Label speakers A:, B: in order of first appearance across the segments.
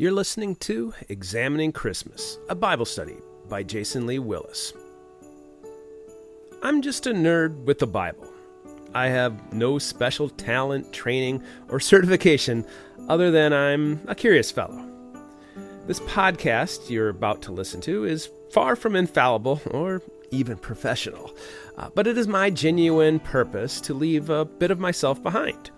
A: You're listening to Examining Christmas, a Bible study by Jason Lee Willis. I'm just a nerd with the Bible. I have no special talent, training, or certification other than I'm a curious fellow. This podcast you're about to listen to is far from infallible or even professional, but it is my genuine purpose to leave a bit of myself behind.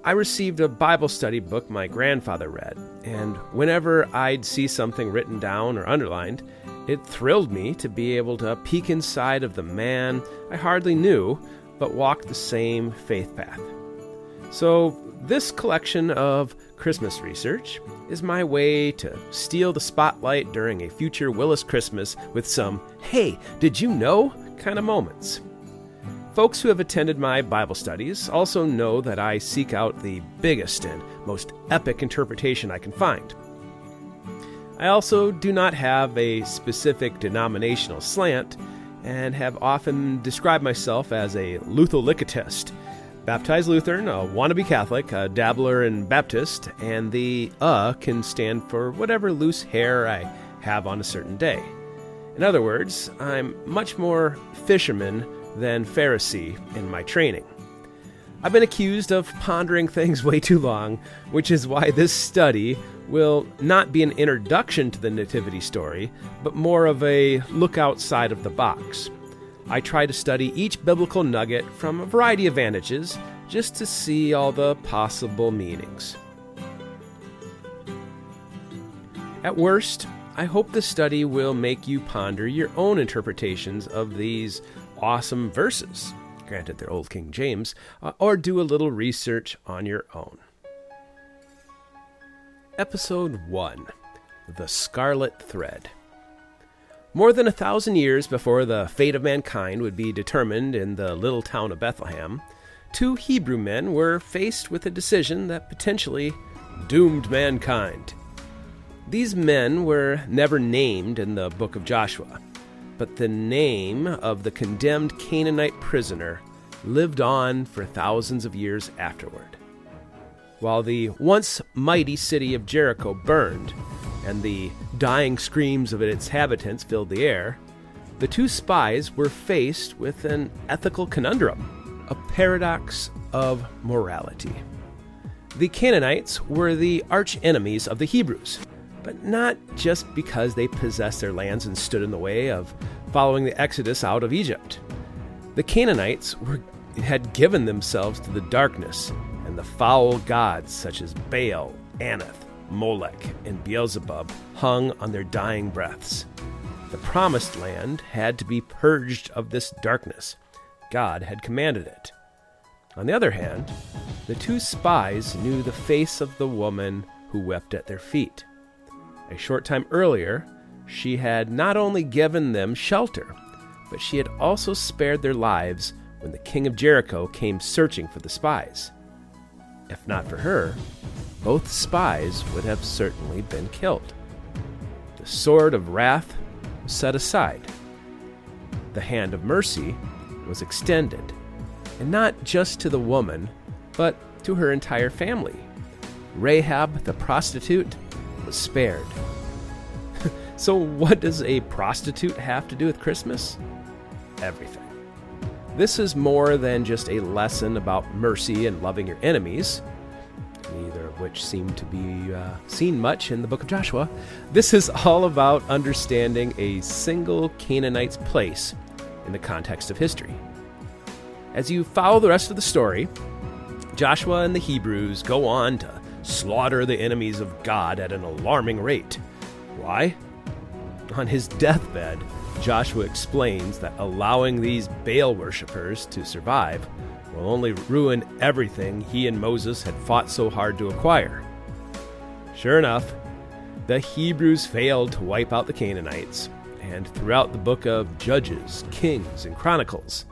A: I received a Bible study book my grandfather read, and whenever I'd see something written down or underlined, it thrilled me to be able to peek inside of the man I hardly knew, but walked the same faith path. So this collection of Christmas research is my way to steal the spotlight during a future Willis Christmas with some, "Hey, did you know?" kind of moments. Folks who have attended my Bible studies also know that I seek out the biggest and most epic interpretation I can find. I also do not have a specific denominational slant and have often described myself as a Lutherlicatist, baptized Lutheran, a wannabe Catholic, a dabbler in Baptist, and the can stand for whatever loose hair I have on a certain day. In other words, I'm much more fisherman than Pharisee in my training. I've been accused of pondering things way too long, which is why this study will not be an introduction to the nativity story, but more of a look outside of the box. I try to study each biblical nugget from a variety of vantages, just to see all the possible meanings. At worst, I hope the study will make you ponder your own interpretations of these awesome verses, granted they're Old King James, or do a little research on your own. Episode 1, The Scarlet Thread. More than 1,000 years before the fate of mankind would be determined in the little town of Bethlehem, two Hebrew men were faced with a decision that potentially doomed mankind. These men were never named in the book of Joshua, but the name of the condemned Canaanite prisoner lived on for thousands of years afterward. While the once mighty city of Jericho burned, and the dying screams of its inhabitants filled the air, the two spies were faced with an ethical conundrum, a paradox of morality. The Canaanites were the arch-enemies of the Hebrews, but not just because they possessed their lands and stood in the way of following the Exodus out of Egypt. The Canaanites had given themselves to the darkness and the foul gods such as Baal, Anath, Molech, and Beelzebub hung on their dying breaths. The promised land had to be purged of this darkness. God had commanded it. On the other hand, the two spies knew the face of the woman who wept at their feet. A short time earlier, she had not only given them shelter, but she had also spared their lives when the king of Jericho came searching for the spies. If not for her, both spies would have certainly been killed. The sword of wrath was set aside. The hand of mercy was extended, and not just to the woman, but to her entire family. Rahab, the prostitute, was spared. So what does a prostitute have to do with Christmas? Everything. This is more than just a lesson about mercy and loving your enemies, neither of which seem to be seen much in the book of Joshua. This is all about understanding a single Canaanite's place in the context of history. As you follow the rest of the story, Joshua and the Hebrews go on to slaughter the enemies of God at an alarming rate. Why? On his deathbed, Joshua explains that allowing these Baal worshippers to survive will only ruin everything he and Moses had fought so hard to acquire. Sure enough, the Hebrews failed to wipe out the Canaanites, and throughout the book of Judges, Kings, and Chronicles,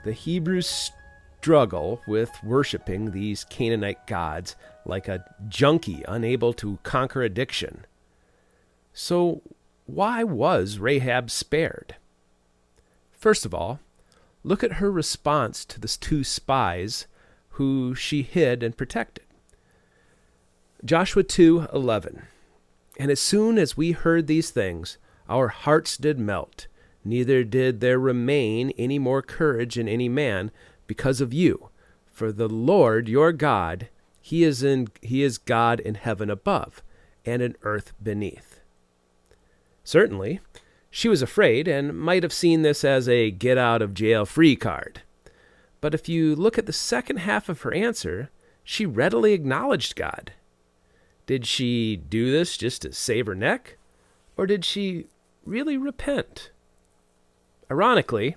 A: the Hebrews struggle with worshiping these Canaanite gods like a junkie unable to conquer addiction. So why was Rahab spared? First of all, look at her response to the two spies who she hid and protected. Joshua 2:11. And as soon as we heard these things, our hearts did melt, neither did there remain any more courage in any man because of you. For the Lord your God, he is God in heaven above and in earth beneath. Certainly, she was afraid and might have seen this as a get out of jail free card. But if you look at the second half of her answer, she readily acknowledged God. Did she do this just to save her neck? Or did she really repent? Ironically,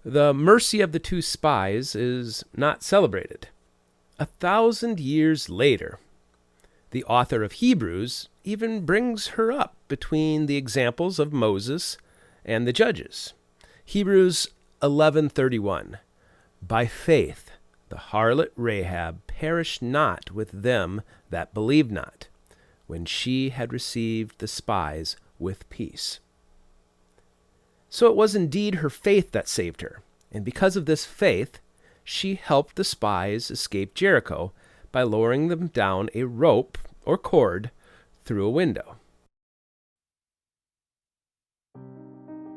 A: the mercy of the two spies is not celebrated. 1,000 years later, the author of Hebrews even brings her up between the examples of Moses and the judges. Hebrews 11:31. By faith, the harlot Rahab perished not with them that believed not, when she had received the spies with peace. So it was indeed her faith that saved her, and because of this faith, she helped the spies escape Jericho by lowering them down a rope or cord through a window.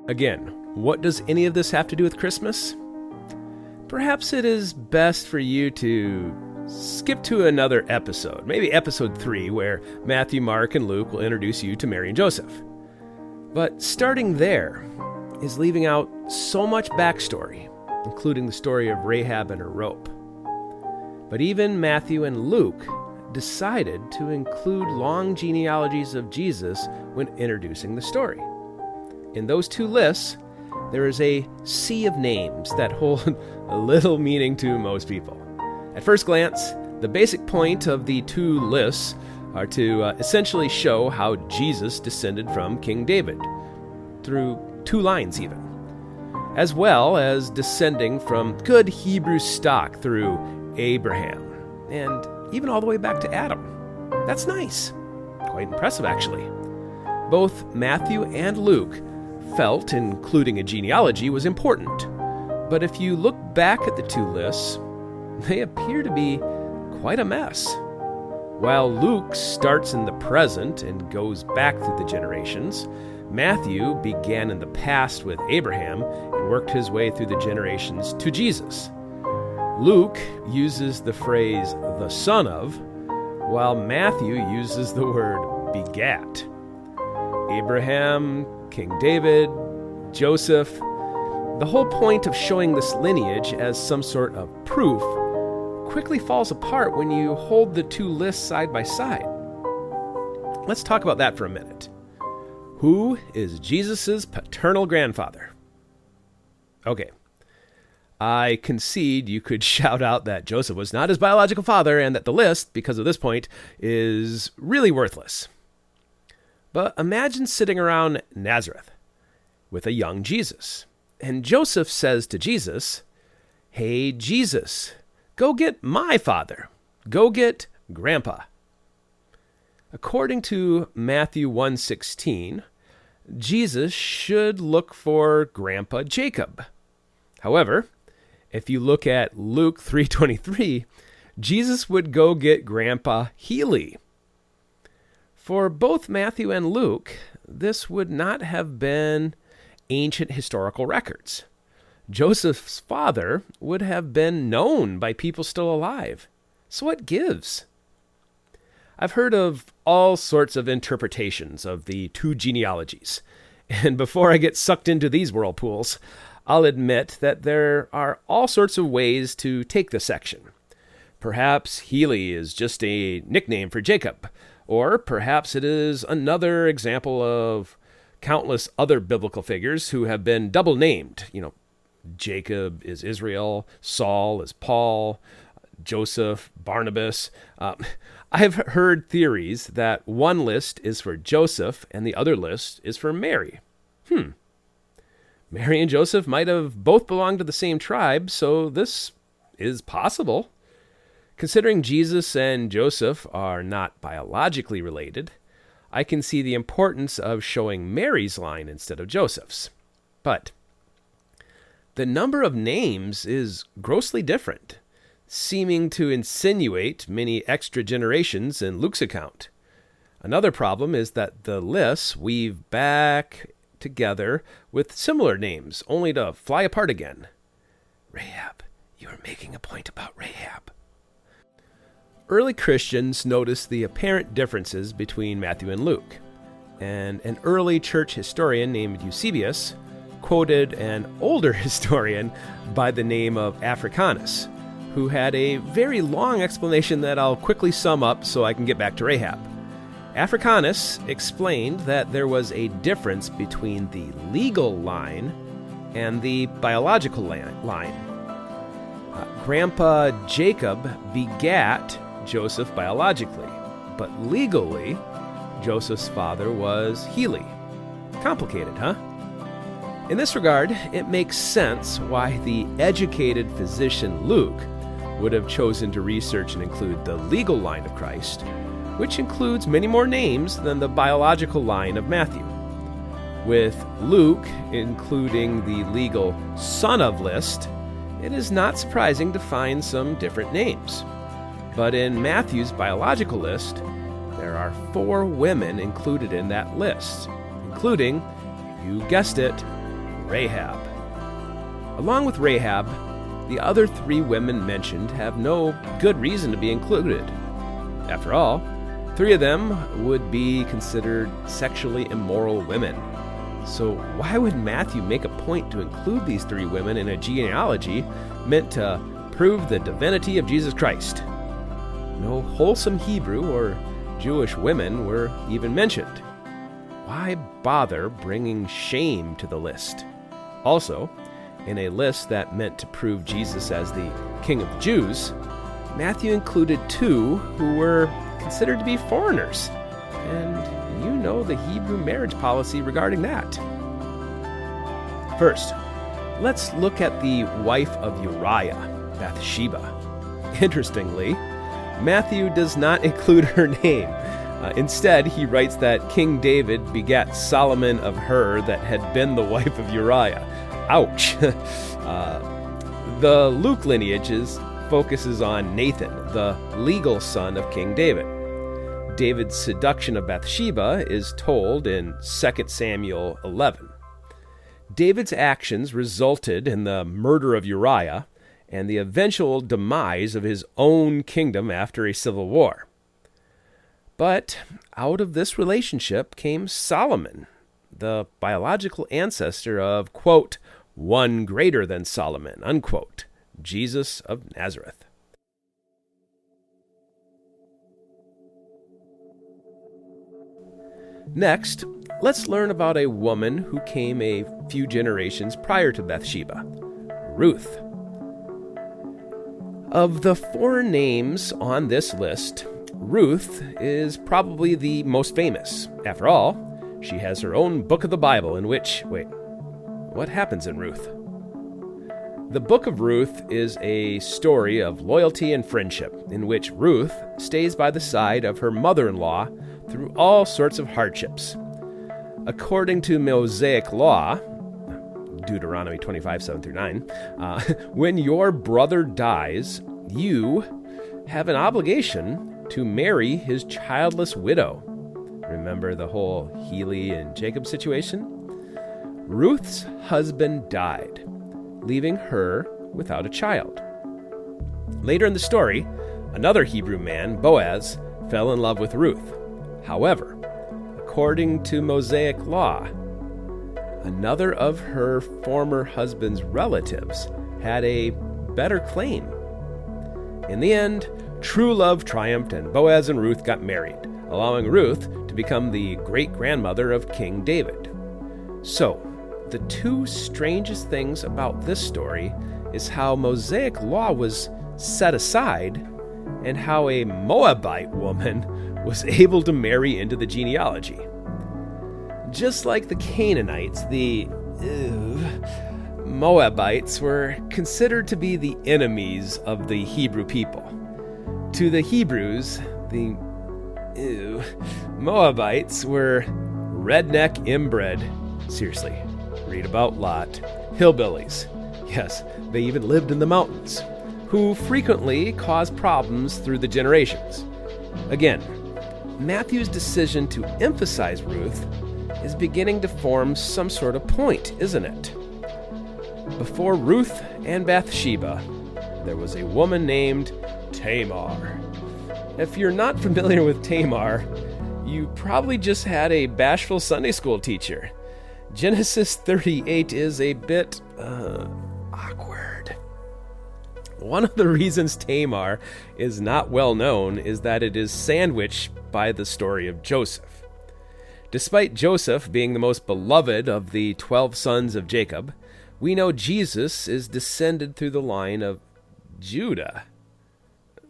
A: Again, what does any of this have to do with Christmas? Perhaps it is best for you to skip to another episode, maybe episode 3, where Matthew, Mark, and Luke will introduce you to Mary and Joseph. But starting there is leaving out so much backstory, including the story of Rahab and her rope. But even Matthew and Luke decided to include long genealogies of Jesus when introducing the story. In those two lists, there is a sea of names that hold a little meaning to most people. At first glance, the basic point of the two lists are to essentially show how Jesus descended from King David, through 2 lines even, as well as descending from good Hebrew stock through Abraham, and even all the way back to Adam. That's nice. Quite impressive, actually. Both Matthew and Luke felt including a genealogy was important, but if you look back at the 2 lists, they appear to be quite a mess. While Luke starts in the present and goes back through the generations, Matthew began in the past with Abraham and worked his way through the generations to Jesus. Luke uses the phrase the son of, while Matthew uses the word begat. Abraham, King David, Joseph. The whole point of showing this lineage as some sort of proof quickly falls apart when you hold the 2 lists side by side. Let's talk about that for a minute. Who is Jesus' paternal grandfather? Okay, I concede you could shout out that Joseph was not his biological father and that the list, because of this point, is really worthless. But imagine sitting around Nazareth with a young Jesus, and Joseph says to Jesus, "Hey, Jesus, go get my father. Go get Grandpa." According to Matthew 1:16, Jesus should look for Grandpa Jacob. However, if you look at Luke 3:23, Jesus would go get Grandpa Healy. For both Matthew and Luke, this would not have been ancient historical records. Joseph's father would have been known by people still alive. So what gives? I've heard of all sorts of interpretations of the 2 genealogies. And before I get sucked into these whirlpools, I'll admit that there are all sorts of ways to take this section. Perhaps Healy is just a nickname for Jacob, or perhaps it is another example of countless other biblical figures who have been double named. Jacob is Israel, Saul is Paul, Joseph, Barnabas. I've heard theories that one list is for Joseph and the other list is for Mary. Mary and Joseph might have both belonged to the same tribe, so this is possible. Considering Jesus and Joseph are not biologically related, I can see the importance of showing Mary's line instead of Joseph's. But the number of names is grossly different, seeming to insinuate many extra generations in Luke's account. Another problem is that the lists weave back together with similar names, only to fly apart again. Rahab, you are making a point about Rahab. Early Christians noticed the apparent differences between Matthew and Luke, and an early church historian named Eusebius quoted an older historian by the name of Africanus, who had a very long explanation that I'll quickly sum up so I can get back to Rahab. Africanus explained that there was a difference between the legal line and the biological line. Grandpa Jacob begat Joseph biologically, but legally, Joseph's father was Heli. Complicated, huh? In this regard, it makes sense why the educated physician Luke would have chosen to research and include the legal line of Christ, which includes many more names than the biological line of Matthew. With Luke including the legal son of list, it is not surprising to find some different names. But in Matthew's biological list, there are 4 women included in that list, including, you guessed it, Rahab. Along with Rahab, the other 3 women mentioned have no good reason to be included. After all, 3 of them would be considered sexually immoral women. So why would Matthew make a point to include these 3 women in a genealogy meant to prove the divinity of Jesus Christ? No wholesome Hebrew or Jewish women were even mentioned. Why bother bringing shame to the list? Also, in a list that meant to prove Jesus as the King of the Jews, Matthew included 2 who were considered to be foreigners. And you know the Hebrew marriage policy regarding that. First, let's look at the wife of Uriah, Bathsheba. Interestingly, Matthew does not include her name. Instead, he writes that King David begat Solomon of her that had been the wife of Uriah. Ouch! The Luke lineages focuses on Nathan, the legal son of King David. David's seduction of Bathsheba is told in 2 Samuel 11. David's actions resulted in the murder of Uriah and the eventual demise of his own kingdom after a civil war. But out of this relationship came Solomon, the biological ancestor of, quote, one greater than Solomon, unquote, Jesus of Nazareth. Next, let's learn about a woman who came a few generations prior to Bathsheba, Ruth. Of the 4 names on this list, Ruth is probably the most famous. After all, she has her own book of the Bible in which, what happens in Ruth? The book of Ruth is a story of loyalty and friendship in which Ruth stays by the side of her mother-in-law through all sorts of hardships. According to Mosaic law, Deuteronomy 25, 7-9, when your brother dies, you have an obligation to marry his childless widow. Remember the whole Heli and Jacob situation? Ruth's husband died, leaving her without a child. Later in the story, another Hebrew man, Boaz, fell in love with Ruth. However, according to Mosaic law, another of her former husband's relatives had a better claim. In the end, true love triumphed and Boaz and Ruth got married, allowing Ruth to become the great-grandmother of King David. So, the 2 strangest things about this story is how Mosaic law was set aside and how a Moabite woman was able to marry into the genealogy. Just like the Canaanites, the Moabites were considered to be the enemies of the Hebrew people. To the Hebrews, the Moabites were redneck inbred. Seriously, read about Lot. Hillbillies. Yes, they even lived in the mountains, who frequently caused problems through the generations. Again, Matthew's decision to emphasize Ruth is beginning to form some sort of point, isn't it? Before Ruth and Bathsheba, there was a woman named Tamar. If you're not familiar with Tamar, you probably just had a bashful Sunday school teacher. Genesis 38 is a bit awkward. One of the reasons Tamar is not well known is that it is sandwiched by the story of Joseph. Despite Joseph being the most beloved of the 12 sons of Jacob, we know Jesus is descended through the line of Judah,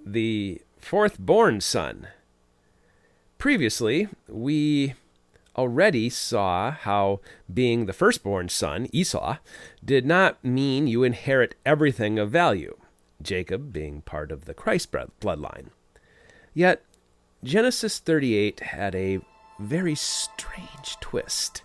A: the fourth-born son. Previously, we already saw how being the firstborn son, Esau, did not mean you inherit everything of value, Jacob being part of the Christ bloodline. Yet, Genesis 38 had a very strange twist.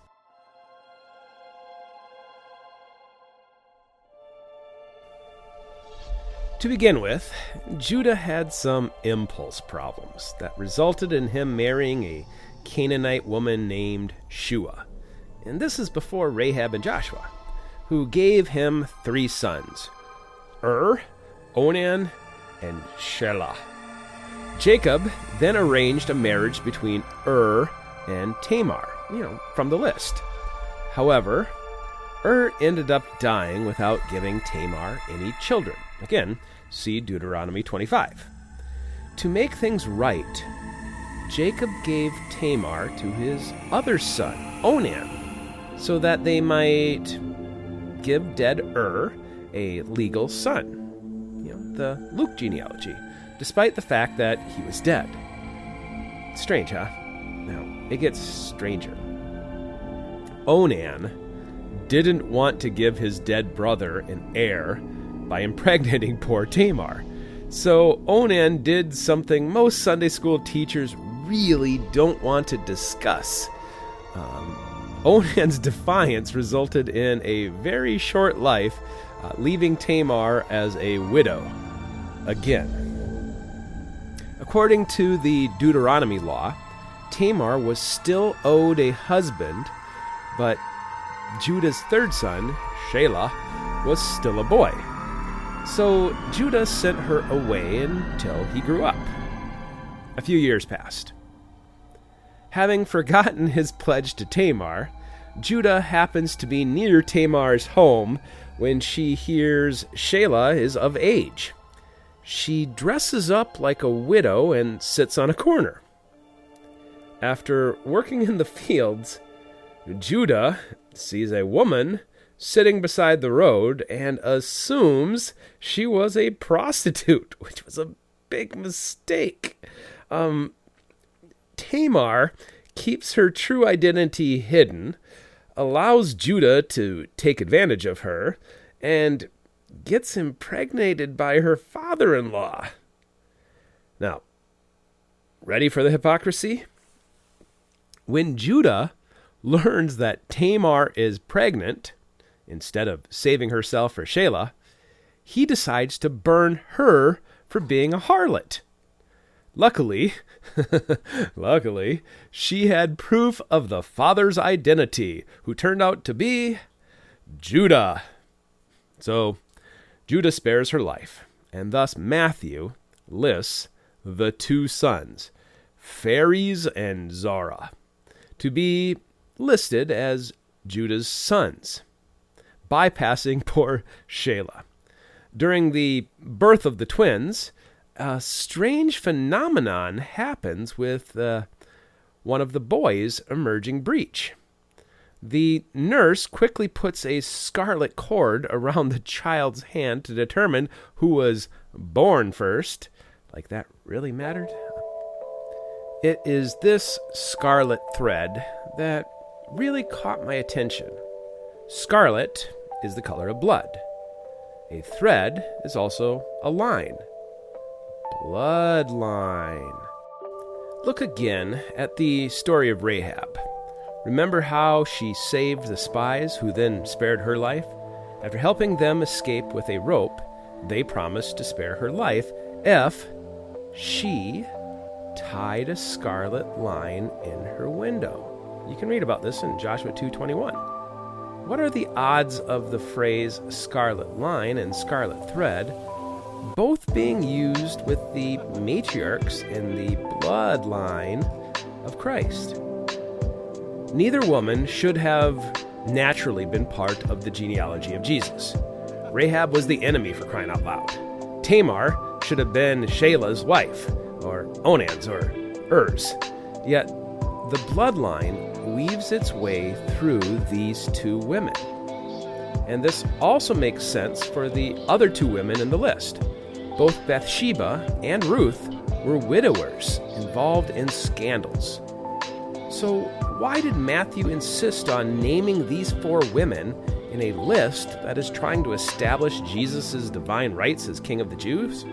A: To begin with, Judah had some impulse problems that resulted in him marrying a Canaanite woman named Shua. And this is before Rahab and Joshua, who gave him 3 sons, Onan, and Shelah. Jacob then arranged a marriage between and Tamar, from the list. However, ended up dying without giving Tamar any children. Again, see Deuteronomy 25. To make things right, Jacob gave Tamar to his other son, Onan, so that they might give dead a legal son. The Luke genealogy, despite the fact that he was dead. Strange, huh? Now, it gets stranger. Onan didn't want to give his dead brother an heir by impregnating poor Tamar. So Onan did something most Sunday school teachers really don't want to discuss. Onan's defiance resulted in a very short life, leaving Tamar as a widow again. According to the Deuteronomy law, Tamar was still owed a husband, but Judah's third son, Shelah, was still a boy. So Judah sent her away until he grew up. A few years passed. Having forgotten his pledge to Tamar, Judah happens to be near Tamar's home when she hears Shelah is of age. She dresses up like a widow and sits on a corner. After working in the fields, Judah sees a woman sitting beside the road and assumes she was a prostitute, which was a big mistake. Tamar keeps her true identity hidden, allows Judah to take advantage of her, and gets impregnated by her father-in-law. Now, ready for the hypocrisy? When Judah learns that Tamar is pregnant, instead of saving herself for Shelah, he decides to burn her for being a harlot. Luckily, she had proof of the father's identity, who turned out to be Judah. So, Judah spares her life, and thus Matthew lists the 2 sons, Phares and Zara, to be listed as Judah's sons, bypassing poor Shelah. During the birth of the twins, a strange phenomenon happens with one of the boys emerging breech. The nurse quickly puts a scarlet cord around the child's hand to determine who was born first. Like that really mattered? It is this scarlet thread that really caught my attention. Scarlet is the color of blood. A thread is also a line. Bloodline. Look again at the story of Rahab. Remember how she saved the spies who then spared her life? After helping them escape with a rope, they promised to spare her life if she tied a scarlet line in her window. You can read about this in Joshua 2:21. What are the odds of the phrase scarlet line and scarlet thread both being used with the matriarchs in the bloodline of Christ? Neither woman should have naturally been part of the genealogy of Jesus. Rahab was the enemy, for crying out loud. Tamar should have been Shelah's wife, or Onan's, or Er's. Yet the bloodline weaves its way through these two women. And this also makes sense for the other two women in the list. Both Bathsheba and Ruth were widowers involved in scandals. So why did Matthew insist on naming these four women in a list that is trying to establish Jesus' divine rights as King of the Jews?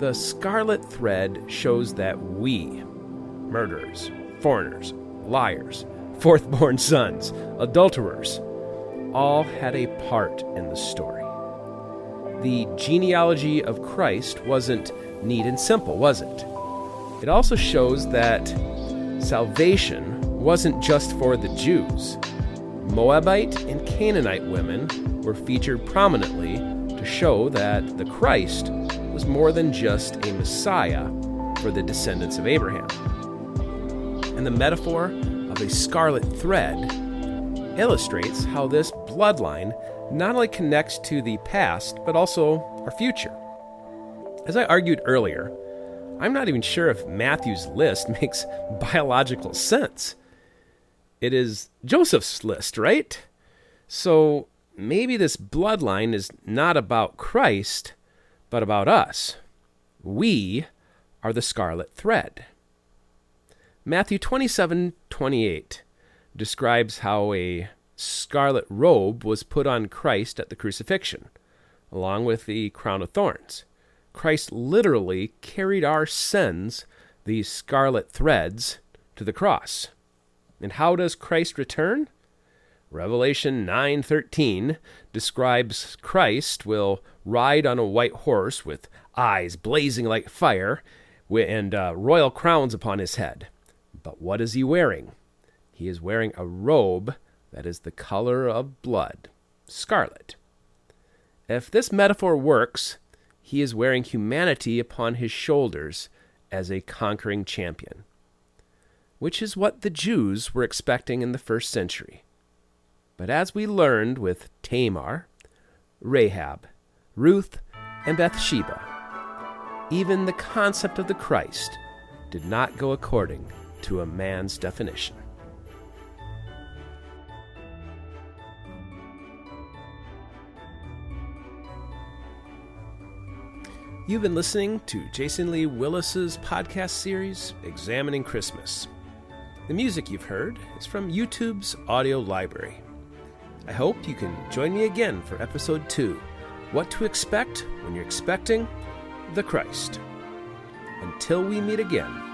A: The scarlet thread shows that we, murderers, foreigners, liars, fourth-born sons, adulterers, all had a part in the story. The genealogy of Christ wasn't neat and simple, was it? It also shows that salvation wasn't just for the Jews. Moabite and Canaanite women were featured prominently to show that the Christ was more than just a Messiah for the descendants of Abraham. And the metaphor of a scarlet thread illustrates how this bloodline not only connects to the past, but also our future. As I argued earlier, I'm not even sure if Matthew's list makes biological sense. It is Joseph's list, right? So maybe this bloodline is not about Christ, but about us. We are the scarlet thread. Matthew 27:28 describes how a scarlet robe was put on Christ at the crucifixion, along with the crown of thorns. Christ literally carried our sins, these scarlet threads, to the cross. And how does Christ return? Revelation 9:13 describes Christ will ride on a white horse with eyes blazing like fire and royal crowns upon his head. But what is he wearing? He is wearing a robe that is the color of blood, scarlet. If this metaphor works, he is wearing humanity upon his shoulders as a conquering champion, which is what the Jews were expecting in the first century. But as we learned with Tamar, Rahab, Ruth, and Bathsheba, even the concept of the Christ did not go according to a man's definition. You've been listening to Jason Lee Willis's podcast series, Examining Christmas. The music you've heard is from YouTube's audio library. I hope you can join me again for episode 2, What to Expect When You're Expecting the Christ. Until we meet again,